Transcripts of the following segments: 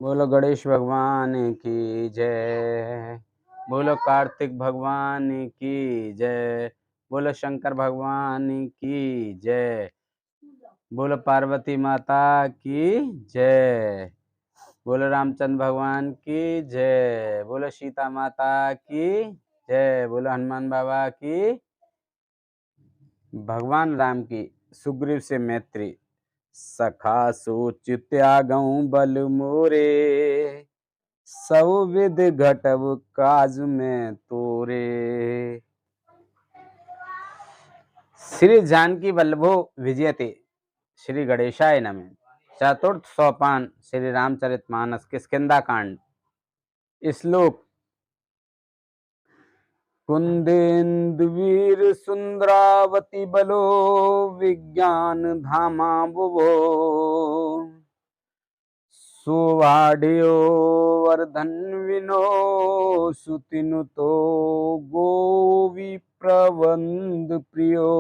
बोलो गणेश भगवान की जय। बोलो कार्तिक भगवान की जय। बोलो शंकर भगवान की जय। बोलो पार्वती माता की जय। बोलो रामचंद्र भगवान की जय। बोलो सीता माता की जय। बोलो हनुमान बाबा की। भगवान राम की सुग्रीव से मैत्री। सखा सोच त्यागऊं बल मोरे, सब विध घटव काज में तोरे। श्री जानकी वल्लभो विजयते। श्री गणेशाय नमः। चतुर्थ सोपान श्री रामचरितमानस किष्किंधा कांड। श्लोक। कुंदेन्दुवीर सुंदरावती बलो, विज्ञान धामा बुभो। सुवाढ़यो वर्धन्विनो, सुतिनुतो गोवी प्रबंध प्रियो।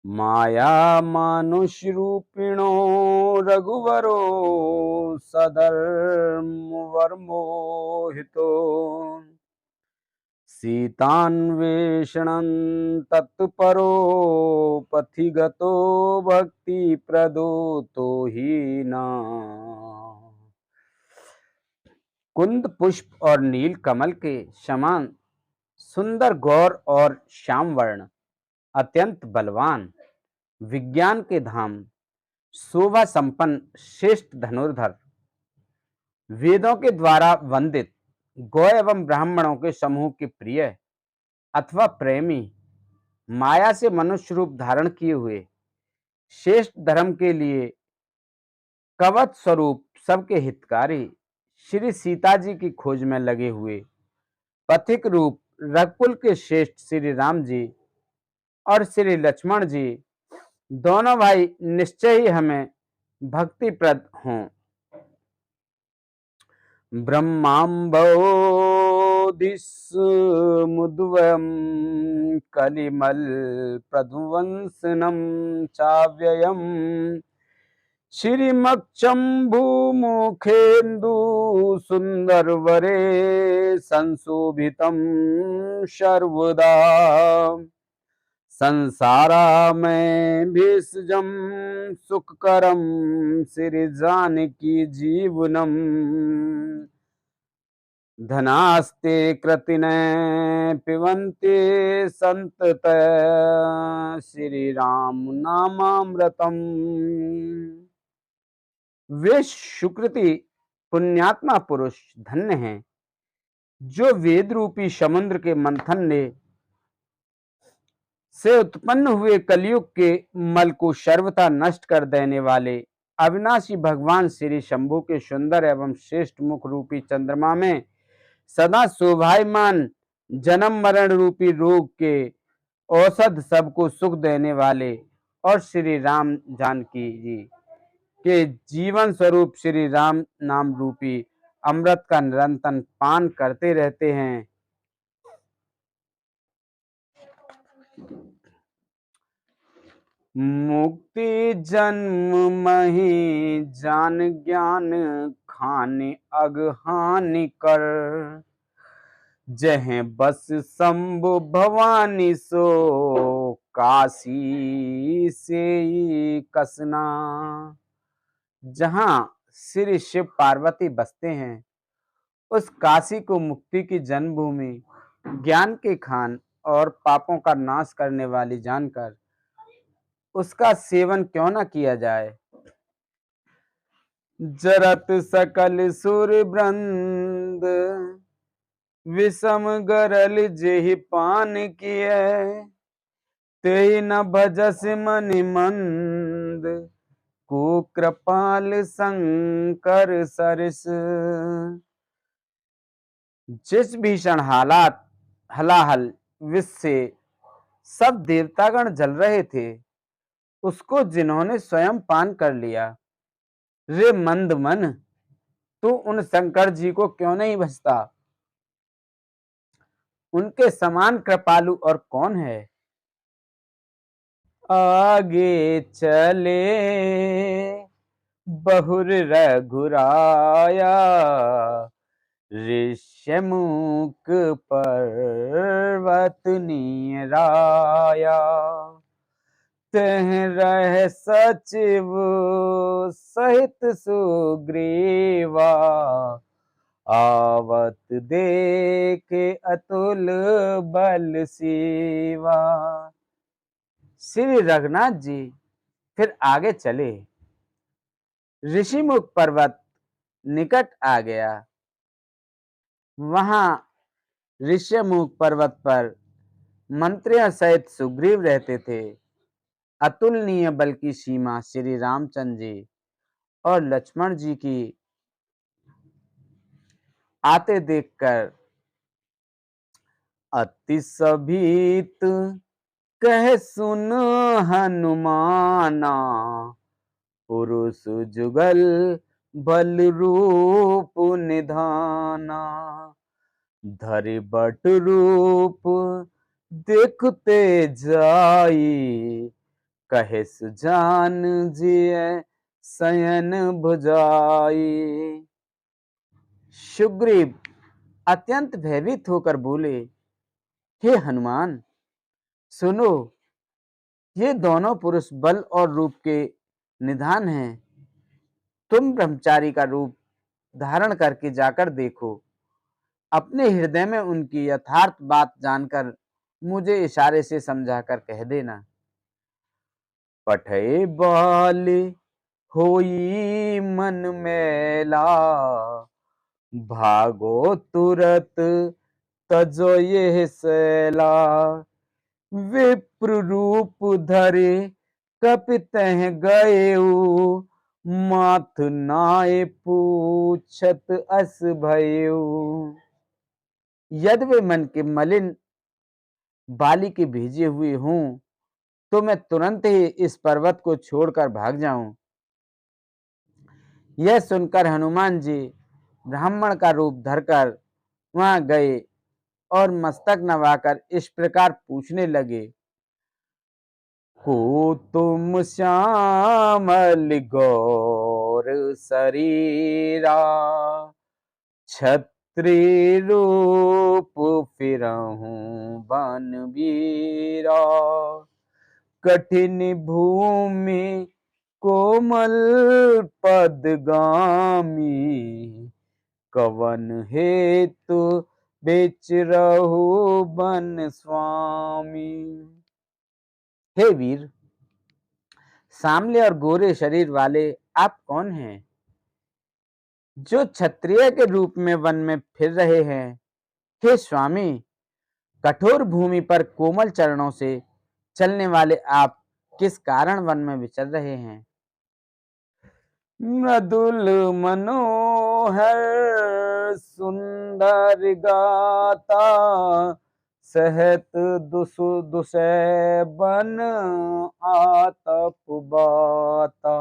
माया मानुष रूपिणो, रघुवरो सधर्म मोहितो। सीतान्वेषणं तत्परो, पथिगतो भक्ति प्रदो तो ही न। कुंद पुष्प और नील कमल के समान सुंदर गौर और श्याम वर्ण, अत्यंत बलवान, विज्ञान के धाम, शोभा संपन्न श्रेष्ठ धनुर्धर, वेदों के द्वारा वंदित, गौ एवं ब्राह्मणों के समूह के प्रिय अथवा प्रेमी, माया से मनुष्य रूप धारण किए हुए, श्रेष्ठ धर्म के लिए कवच स्वरूप सबके हितकारी, श्री सीता जी की खोज में लगे हुए पथिक रूप रघुकुल के श्रेष्ठ श्री राम जी और श्री लक्ष्मण जी दोनों भाई निश्चय ही हमें भक्तिप्रद हों। ब्रह्माम्बोधिसमुद्वयं कलिमल प्रध्वंसनं चाव्ययम्, श्रीमक्षम्भुमुखेन्दु सुन्दरवरे संशोभितं सर्वदा। संसारामय भेषजं सुखकरं श्री जानकी जीवनम्, धनास्ते कृतिनः पिबन्ति सन्ततं श्री राम नामामृतम्। वे सुकृति पुण्यात्मा पुरुष धन्य हैं जो वेद रूपी समुद्र के मंथन ने से उत्पन्न हुए कलयुग के मल को सर्वथा नष्ट कर देने वाले अविनाशी भगवान श्री शंभु के सुंदर एवं श्रेष्ठ मुख रूपी चंद्रमा में सदा शोभायमान जन्म मरण रूपी रोग के औषध सबको सुख देने वाले और श्री राम जानकी जी के जीवन स्वरूप श्री राम नाम रूपी अमृत का निरंतर पान करते रहते हैं। मुक्ति जन्म मही जान ज्ञान खाने अगहानि कर, जह बस शंभु भवानी सो काशी से कसना। जहां श्री शिव पार्वती बसते हैं उस काशी को मुक्ति की जन्मभूमि, ज्ञान के खान और पापों का नाश करने वाली जानकर उसका सेवन क्यों न किया जाए। जरत सकल सुर वृंद, विषम गरल जेहि पान किए, तेहि न भजस मनि मंद, को कृपाल शंकर सरस। जिस भीषण हलाहल विष से सब देवतागण जल रहे थे उसको जिन्होंने स्वयं पान कर लिया, रे मंद मन तू उन शंकर जी को क्यों नहीं भजता। उनके समान कृपालु और कौन है। आगे चले बहुर रघुराया, ऋष्यमुख पर्वत नीराया। तह रह सचिव सहित सुग्रीवा, आवत देखे अतुल बल सीवा। श्री रघुनाथ जी फिर आगे चले। ऋषिमुख पर्वत निकट आ गया। वहां ऋष्यमुख पर्वत पर मंत्रियों सहित सुग्रीव रहते थे। अतुलनीय बल की सीमा श्री रामचंद्र जी और लक्ष्मण जी की आते देखकर अति सभीत कह सुन हनुमाना, पुरुष जुगल बल रूप निधाना। धरि बट रूप देखते जाई, कहे सुजान जिय शयन भुजाई। सुग्रीव अत्यंत भयभीत होकर बोले, हे हनुमान, सुनो, ये दोनों पुरुष बल और रूप के निधान हैं। तुम ब्रह्मचारी का रूप धारण करके जाकर देखो। अपने हृदय में उनकी यथार्थ बात जानकर मुझे इशारे से समझाकर कह देना। पठय बाल होई मन मैला, भागो तुरत तजो ये सैला। विप्र रूप धरे कपितह गएऊ, माथ नाय पूछत अस भयऊ। यदि वे मन के मलिन बाली के भेजे हुए हों तो मैं तुरंत ही इस पर्वत को छोड़कर भाग जाऊं। यह सुनकर हनुमान जी ब्राह्मण का रूप धरकर वहां गए और मस्तक नवाकर इस प्रकार पूछने लगे, को तुम श्यामल गौर शरीरा, छत्री रूप फिरहूं बनवीरा। कठिन भूमि कोमल पदगामी, कवन हेतु बेच रहु बन स्वामी। हे वीर, सामले और गोरे शरीर वाले आप कौन हैं, जो क्षत्रिय के रूप में वन में फिर रहे हैं? हे स्वामी, कठोर भूमि पर कोमल चरणों से चलने वाले आप किस कारण वन में विचर रहे हैं? मृदुल मनोहर सुंदर गाता, सहत दुसै बन आतप बाता।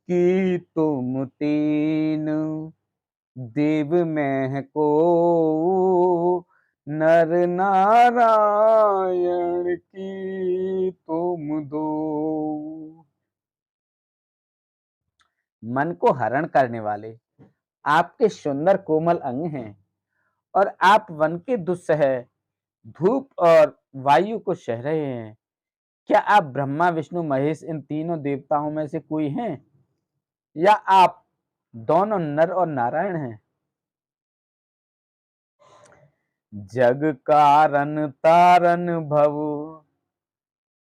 कि तुम तीन देव में को, नर नारायण की तुम दो। मन को हरण करने वाले आपके सुंदर कोमल अंग हैं और आप वन के दुस्सह धूप और वायु को सह रहे हैं। क्या आप ब्रह्मा विष्णु महेश इन तीनों देवताओं में से कोई हैं, या आप दोनों नर और नारायण हैं? जग कारण तारन भव,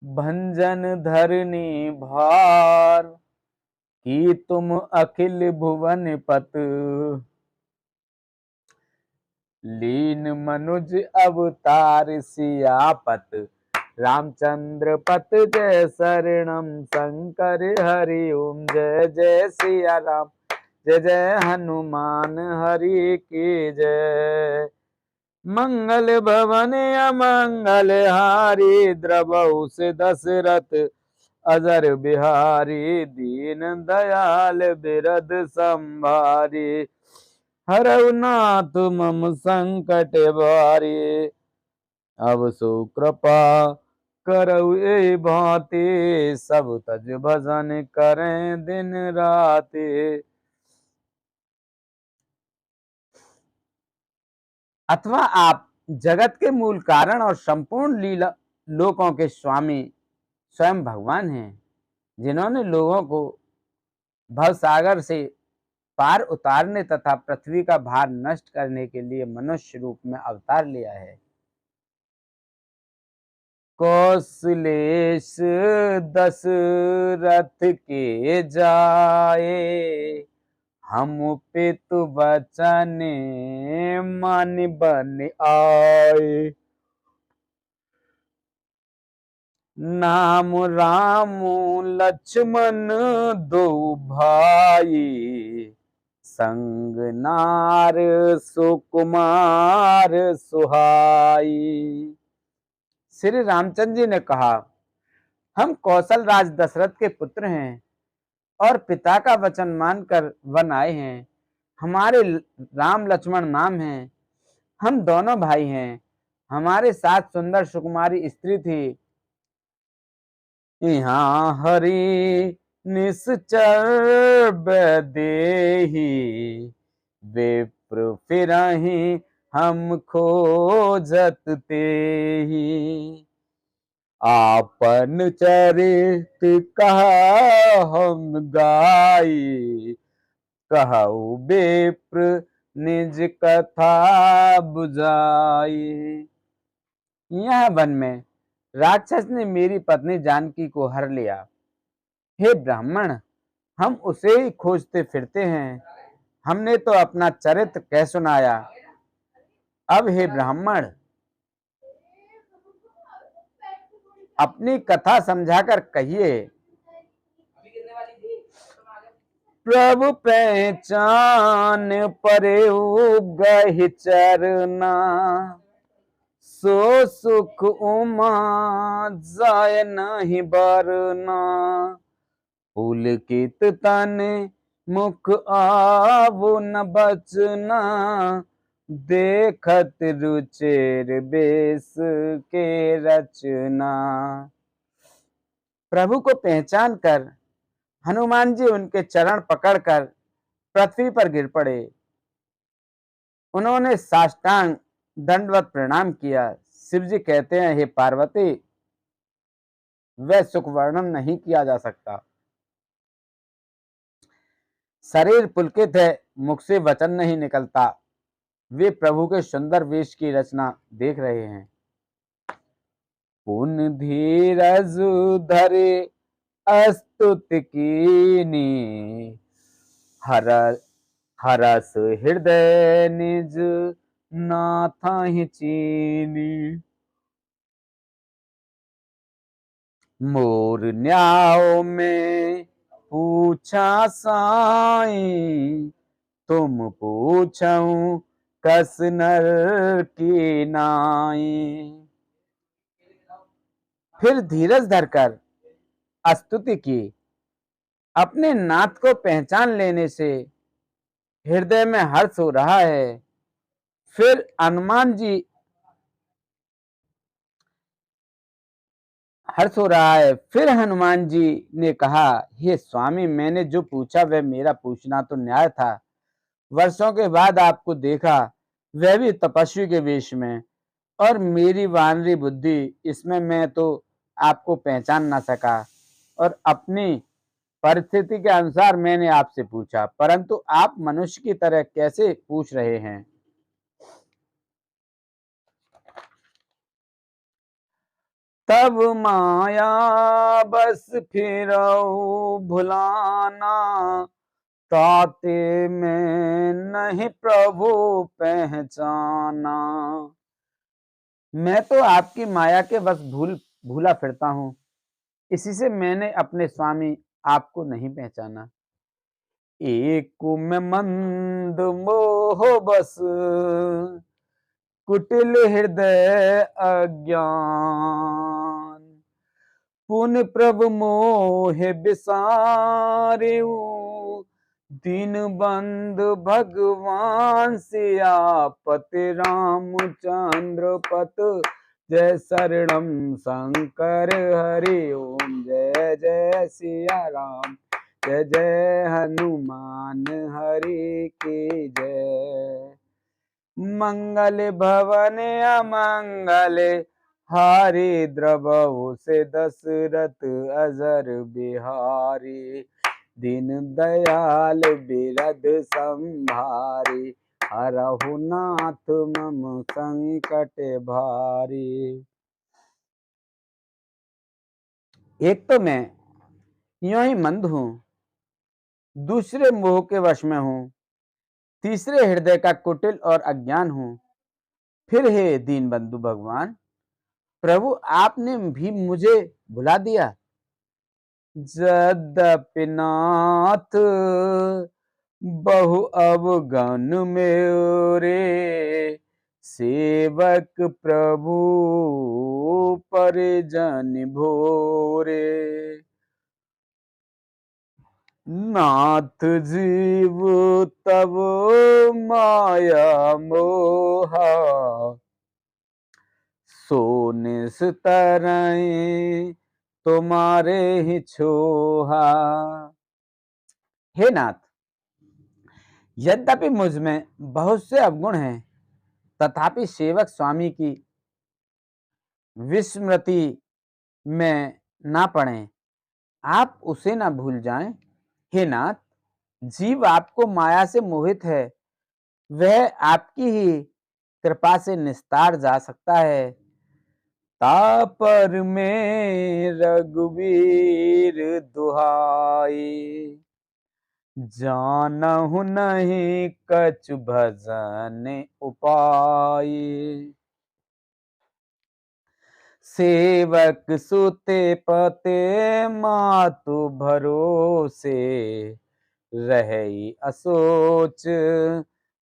भंजन धरनी भार। कि तुम अखिल भुवन पत, लीन मनुज अवतार सियापत। रामचंद्र पत जय शरणम, शंकर हरि ओम जय जय सिया राम। जय जय हनुमान हरि की जय। मंगल भवन अमंगल हारी, द्रवहु से दशरथ अजर बिहारी। दीन दयाल बिरद संभारी, हरऊ नाथ मम संकट भारी। अब सो कृपा करऊ ए भांति सब तज भजन करें दिन राते। अथवा आप जगत के मूल कारण और संपूर्ण लीला लोकों के स्वामी स्वयं भगवान हैं, जिन्होंने लोगों को भवसागर से पार उतारने तथा पृथ्वी का भार नष्ट करने के लिए मनुष्य रूप में अवतार लिया है। कौशलेश दशरथ के जाए, हम पितु वचन मन बन आए। नाम राम लक्ष्मण दो भाई, संग नार सुकुमार सुहाई। श्री रामचंद्र जी ने कहा, हम कौशल राज दशरथ के पुत्र हैं और पिता का वचन मानकर वन आए हैं। हमारे राम लक्ष्मण नाम हैं। हम दोनों भाई हैं। हमारे साथ सुंदर सुकुमारी स्त्री थी। यहाँ हरि निश्चर देहि, विप्र फिरहि हम खोजत तेहि। आपन चरित कहा हम गाई, कहु विप्र निज कथा बुझाई। यह वन में राक्षस ने मेरी पत्नी जानकी को हर लिया। हे ब्राह्मण, हम उसे ही खोजते फिरते हैं। हमने तो अपना चरित्र कह सुनाया। अब हे ब्राह्मण, अपनी कथा समझाकर कहिए। प्रभु पहचान परेऊ गहि चरना, सो सुख उमा जाय नहीं बरना। पुलकित तन मुख आवो न बचना, देखत रुचिर बेस के रचना। प्रभु को पहचान कर हनुमान जी उनके चरण पकड़कर पृथ्वी पर गिर पड़े। उन्होंने साष्टांग दंडवत प्रणाम किया। शिव जी कहते हैं, हे पार्वती, वह सुख वर्णन नहीं किया जा सकता। शरीर पुलकित है, मुख से वचन नहीं निकलता। वे प्रभु के सुंदर वेश की रचना देख रहे हैं। पुन धीरज धरे अस्तुति कीनी, हरस हृदय निज नाथा ही चीनी। मोर न्याओ में पूछा साई, तुम पूछऊं कस नर की नाई। फिर धीरज धरकर स्तुति की। अपने नाथ को पहचान लेने से हृदय में हर्ष हो रहा है। फिर हनुमान जी हर्ष हो रहा है। फिर हनुमान जी ने कहा, हे स्वामी, मैंने जो पूछा वह मेरा पूछना तो न्याय था। वर्षों के बाद आपको देखा, वह भी तपस्वी के वेश में, और मेरी वानरी बुद्धि, इसमें मैं तो आपको पहचान ना सका और अपनी परिस्थिति के अनुसार मैंने आपसे पूछा, परंतु आप मनुष्य की तरह कैसे पूछ रहे हैं। तब माया बस फिरऊ भुलाना, ताते में नहीं प्रभु पहचाना। मैं तो आपकी माया के बस भूला फिरता हूँ, इसी से मैंने अपने स्वामी आपको नहीं पहचाना। एक में मंद मोह बस, कुटिल हृदय अज्ञान। पुन प्रभु मोह बिसारेऊ, दीन बंधु भगवान सियापति रामचंद्र पत जय शरणम शंकर हरि ओम। जय जय सिया राम, जय जय हनुमान हरि की जय। मंगल भवन अमंगल हारी, द्रवहु से दशरथ अजर बिहारी। दीन दयाल बिरध संभारी, हरहु नाथ मम संकट भारी। एक तो मैं यूं ही मंद हूं, दूसरे मोह के वश में हूं, तीसरे हृदय का कुटिल और अज्ञान हूं। फिर हे दीन बंधु भगवान, प्रभु आपने भी मुझे भुला दिया। यद्यपि नाथ बहु अवगन मेरे, सेवक प्रभु परिजन भोरे। नाथ जीव तब माया मोहा, सो निस्तरई तुम्हारे ही छोहा। हे नाथ, यद्यपि मुझ में बहुत से अवगुण हैं, तथापि सेवक स्वामी की विस्मृति में ना पड़े, आप उसे ना भूल जाएं। हे नाथ, जीव आपको माया से मोहित है, वह आपकी ही कृपा से निस्तार जा सकता है। तापर में रघुवीर दुहाई, जानहु नहीं कछु भजन उपाय। सेवक सुते पते मातु भरोसे, रही असोच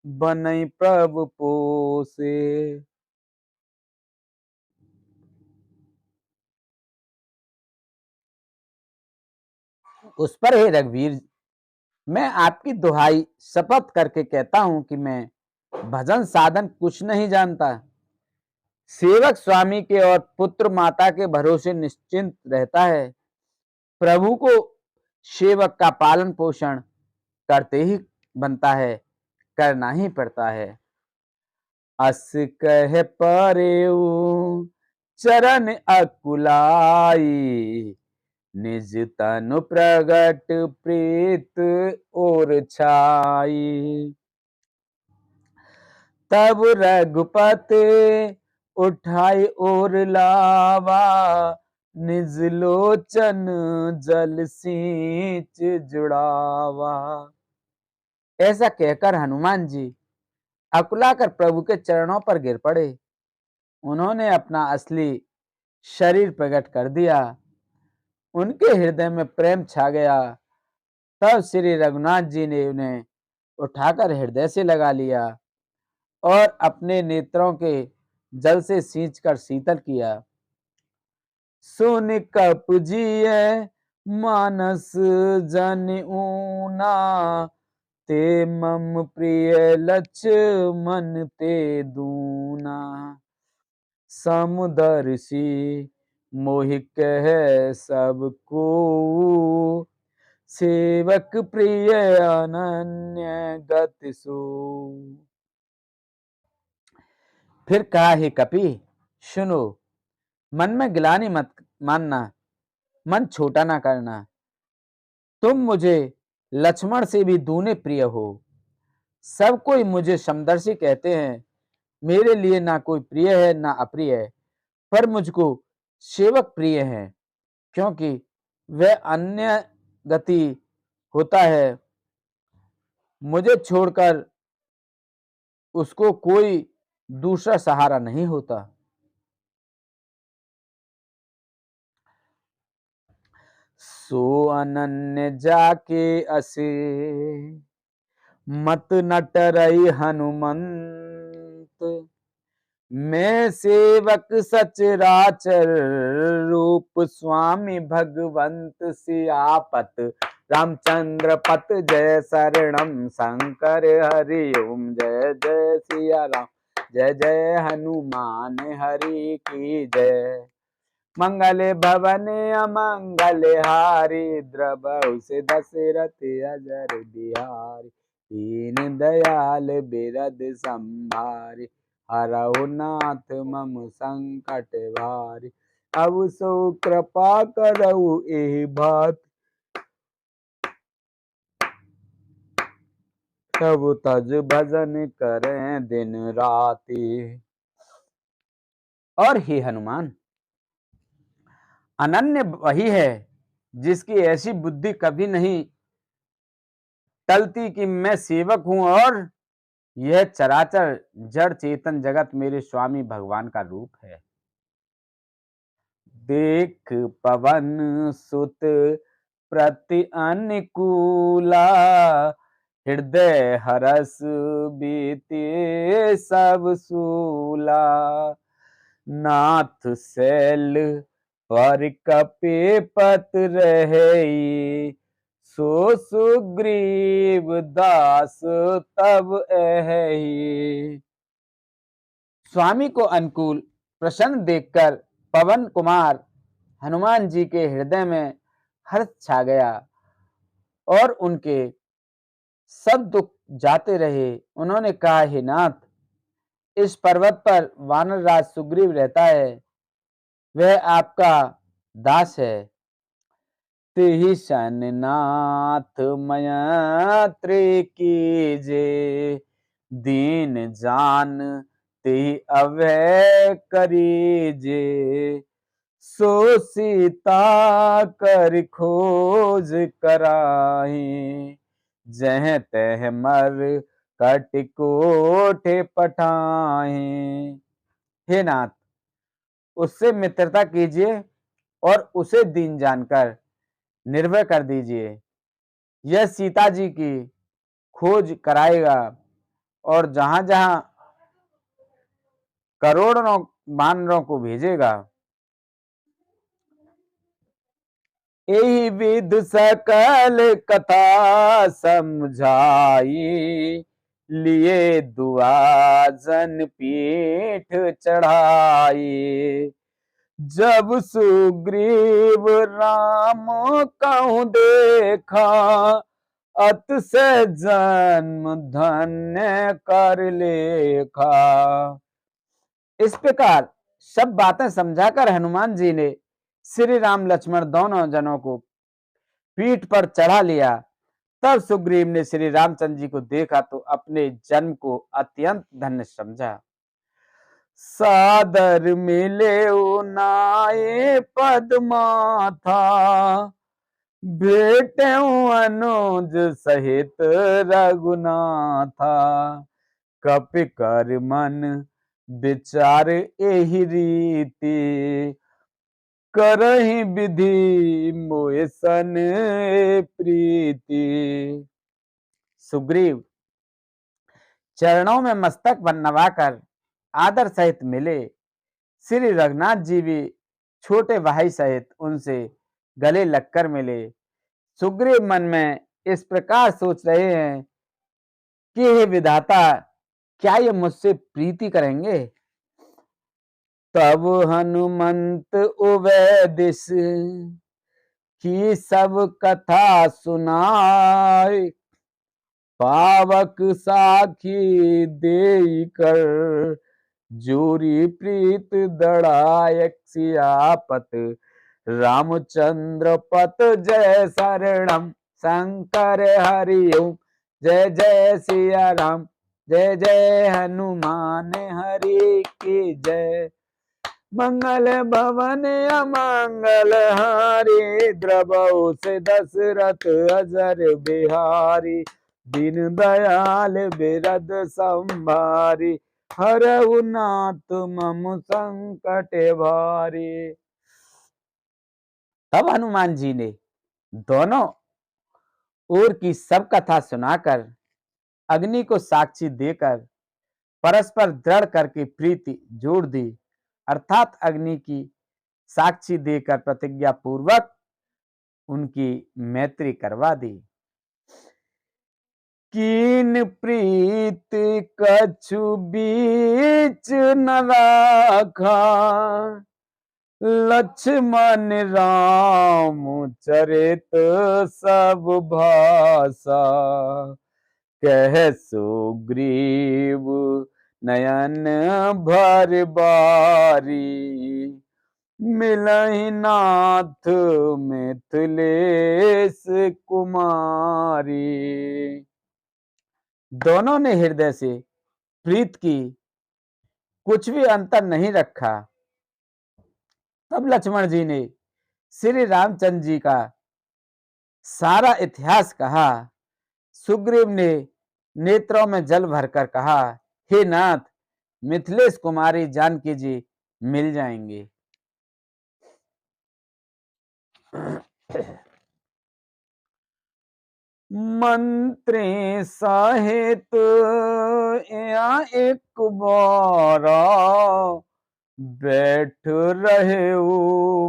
बनई प्रभु पोसे। उस पर हे रघुवीर, मैं आपकी दुहाई शपथ करके कहता हूं कि मैं भजन साधन कुछ नहीं जानता। सेवक स्वामी के और पुत्र माता के भरोसे निश्चिंत रहता है। प्रभु को सेवक का पालन पोषण करते ही बनता है, करना ही पड़ता है। अस कह परेऊ चरण अकुलाई, निज तनु प्रगट प्रीत और छाई। तब रघुपति उठाई और लावा, निज लोचन जल सींच जुड़ावा। ऐसा कहकर हनुमान जी अकुलाकर प्रभु के चरणों पर गिर पड़े। उन्होंने अपना असली शरीर प्रकट कर दिया। उनके हृदय में प्रेम छा गया। तब श्री रघुनाथ जी ने उन्हें उठाकर हृदय से लगा लिया और अपने नेत्रों के जल से सींचकर शीतल किया। सुन कप जिये मानस जन ऊना, ते मम प्रिय लक्ष्मण ते दूना। समुदर्शी मोहि कह सब को, सेवक प्रिय अनन्य गति सो। फिर कहा, हे कपि सुनो, मन में गिलानी मत मानना, मन छोटा ना करना। तुम मुझे लक्ष्मण से भी दूने प्रिय हो। सब कोई मुझे समदर्शी कहते हैं। मेरे लिए ना कोई प्रिय है ना अप्रिय है, पर मुझको सेवक प्रिय है, क्योंकि वह अन्य गति होता है। मुझे छोड़कर उसको कोई दूसरा सहारा नहीं होता। सो अनन्य जाके असे, मत नटरई हनुमंत। मैं सेवक सचराचर, रूप स्वामी भगवंत सियापत। रामचंद्र पत जय शरणम शंकर हरि ओम। जय जय सिया राम, जय जय हनुमान हरि की जय। मंगल भवन अमंगल हारी, द्रवहु से दशरथ अजर बिहारी। दीन दयाल बिरद संभारी, हरहु नाथ मम संकट भारी। अब सो कृपा करहु एहि बात, प्रभु तज भजन करें दिन राति। और हे हनुमान, अनन्य वही है जिसकी ऐसी बुद्धि कभी नहीं टलती कि मैं सेवक हूं और यह चराचर जड़ चेतन जगत मेरे स्वामी भगवान का रूप है। देख पवन सुत प्रति अनुकूला, हृदय हरस बीते सब सूला। नाथ शैल पर कपि पत रहे, सो सुग्रीव दास तब अहि। स्वामी को अनुकूल प्रसन्न देखकर पवन कुमार हनुमान जी के हृदय में हर्ष छा गया और उनके सब दुख जाते रहे। उन्होंने कहा, हे नाथ, इस पर्वत पर वानर राज सुग्रीव रहता है, वह आपका दास है। तिहि सन नाथ मयात्री कीजे, दीन जान तिहि अभय करीजे। सो सीता कर खोज कराही, जह तह मर कट कोठे पठाही। हे नाथ, उससे मित्रता कीजिए और उसे दीन जानकर निर्भय कर दीजिए। यह सीता जी की खोज कराएगा और जहां जहां करोड़ों वानरों को भेजेगा। एहि विध सकल कथा समझाई, लिए दुआजन पीठ चढ़ाई। जब सुग्रीव राम कहूँ देखा, अत से जन्म धन्य कर लेखा। इस प्रकार सब बातें समझाकर हनुमान जी ने श्री राम लक्ष्मण दोनों जनों को पीठ पर चढ़ा लिया। तब सुग्रीव ने श्री रामचंद्र जी को देखा तो अपने जन्म को अत्यंत धन्य समझा। सादर मिले नाये पद माथा, भेटे अनुज सहित रघुनाथा। कपि कर मन विचार एहि रीति, करहि विधि मोहि सन प्रीति। सुग्रीव चरणों में मस्तक नवाकर आदर सहित मिले। श्री रघुनाथ जी भी छोटे भाई सहित उनसे गले लगकर मिले। सुग्रीव मन में इस प्रकार सोच रहे हैं कि हे विधाता, क्या ये मुझसे प्रीति करेंगे? तब हनुमंत उभय दिस, की सब कथा सुनाय। पावक साखी देई कर, जोरी प्रीत दड़ायक। सियापत रामचंद्र पत जय शरणम, शंकर हरिओम जय जय सिया राम। जय जय हनुमान हरि की जय। मंगल भवन अमंगल हारी, द्रवहु से दशरथ अजर बिहारी। दीन दयाल बिरद संभारी, हरहु नाथ मम संकट भारी। तब हनुमान जी ने दोनों ओर की सब कथा सुनाकर, अग्नि को साक्षी देकर, परस्पर दृढ़ करके प्रीति जोड़ दी। अर्थात अग्नि की साक्षी देकर प्रतिज्ञा पूर्वक उनकी मैत्री करवा दी। कीन प्रीत कछु बीच न राखा, लक्ष्मण राम चरित सब भाषा, कह सुग्रीव नयन भर बारी, मिलहि नाथ मिथिलेश कुमारी। दोनों ने हृदय से प्रीत की, कुछ भी अंतर नहीं रखा। तब लक्ष्मण जी ने श्री रामचंद्र जी का सारा इतिहास कहा। सुग्रीव ने नेत्रों में जल भरकर कहा, हे नाथ, मिथिलेश कुमारी जानकी जी मिल जाएंगे। मंत्री साहित या एक बारा, बैठ रहे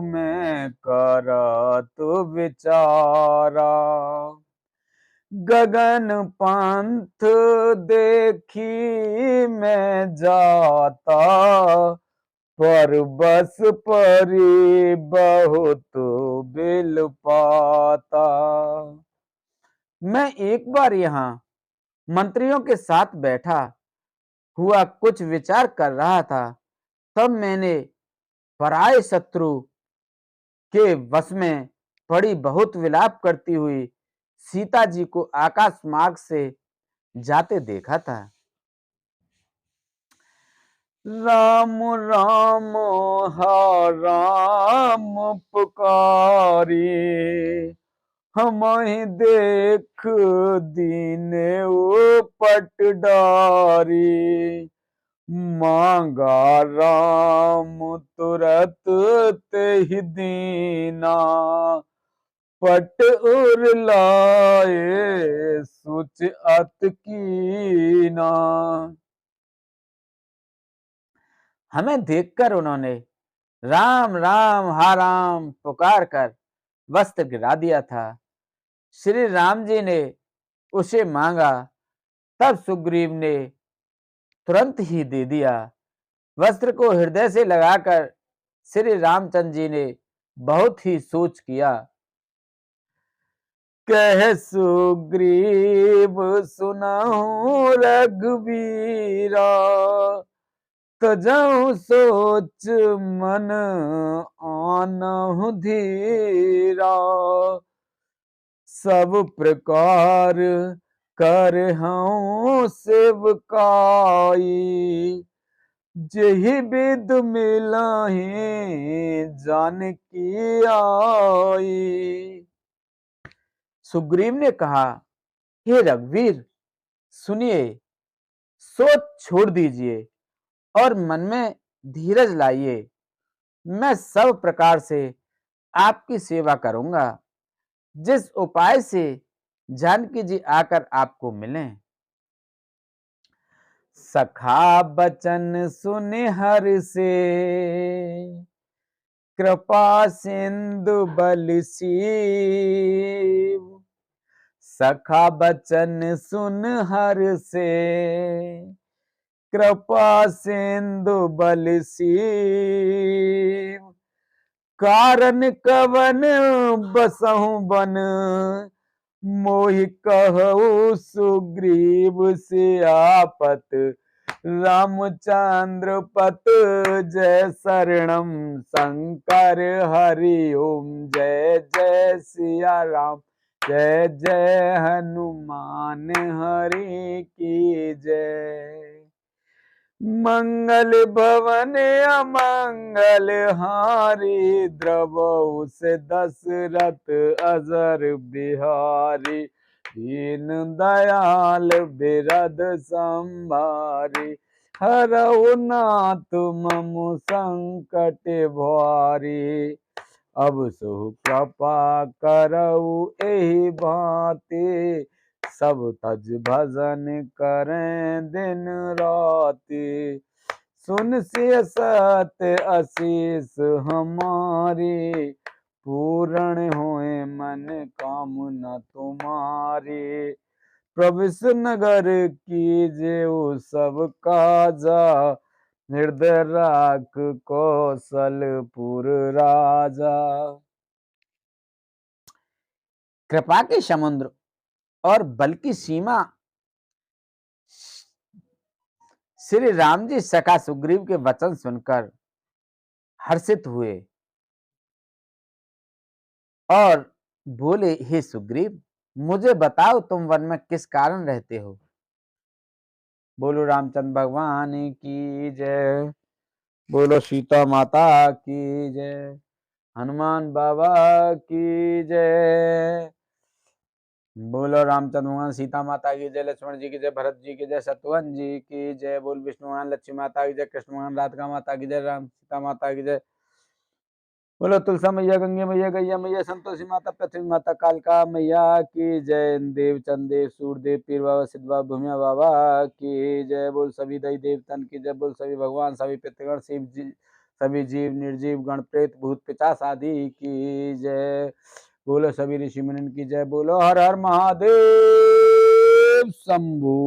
मैं करत विचारा, गगन पंथ देखी मैं जाता, पर बस परी बहुत बिल पाता। मैं एक बार यहाँ मंत्रियों के साथ बैठा हुआ कुछ विचार कर रहा था, तब मैंने पराये शत्रु के वश में पड़ी बहुत विलाप करती हुई सीता जी को आकाश मार्ग से जाते देखा था। राम राम हा राम पुकारी, हमहि देख दीने पट डारी, मांगा राम तुरत तेहि दीना, पट उर लाए सुच अत कीना। हमें देखकर उन्होंने राम राम हा राम पुकार कर वस्त्र गिरा दिया था। श्री राम जी ने उसे मांगा, तब सुग्रीव ने तुरंत ही दे दिया। वस्त्र को हृदय से लगाकर श्री रामचंद्र जी ने बहुत ही सोच किया। कह सुग्रीव सुनहु रघुवीरा, तजहु सोच मन आनहु धीरा, सब प्रकार करहु सेवकाई, जेहि विध मिलहि जानकी आई। सुग्रीव ने कहा, हे रघुवीर, सुनिए, सोच छोड़ दीजिए और मन में धीरज लाइए। मैं सब प्रकार से आपकी सेवा करूंगा, जिस उपाय से जानकी जी आकर आपको मिलें। सखा बचन सुनि हर से, कृपा सिंधु बल सीव, सखा बचन सुन हर से, कृपा सिंधु बल सीव, कारण कवन बसहु बन, मोहि कहु सुग्रीव सियापत, रामचंद्र पत जय शरणम शंकर हरि ओम, जय जय सिया राम, जय जय हनुमान हरि की जय। मंगल भवन अमंगल हारी, द्रवहु से दशरथ अजर बिहारी, दीन दयाल बिरद संभारी, हरऊ नाथ मम संकट भारी, अब सु कृपा करऊ एहि भांति, सब तज भजन करें दिन राति, सुन सिय सत्य असीस हमारी, पूर्ण होए मन कामना तुम्हारी, प्रविश नगर कीजे सब काजा, हृदय राख कौशलपुर राजा। कृपा के समुद्र और बल की सीमा श्री राम जी सखा सुग्रीव के वचन सुनकर हर्षित हुए और बोले, हे सुग्रीव, मुझे बताओ तुम वन में किस कारण रहते हो। बोलो रामचंद्र भगवान की जय, बोलो सीता माता की जय, हनुमान बाबा की जय। बोलो रामचंद्र भगवान सीता माता की जय, लक्ष्मण जी की जय, भरत जी की जय, शत्रुघ्न जी की जय। बोल विष्णु भगवान लक्ष्मी माता की जय, कृष्ण भगवान राधिका माता की जय, राम सीता माता की जय। बोलो तुलसा मैया, गंगे मैया, गैया मैया, संतोषी माता, पृथ्वी माता, कालका मैया की जय। देव चंदेव सूरदेव पीर बाबा सिद्ध बाबा भूमिया बाबा की जय। बोल सभी दई देवतन की जय। बोल सभी भगवान, सभी पितृगण, शिव जी, सभी जीव निर्जीव गण प्रेत भूत पिशाच आदि की जय। बोलो सभी ऋषि मुनि की जय। बोलो हर हर महादेव शंभू।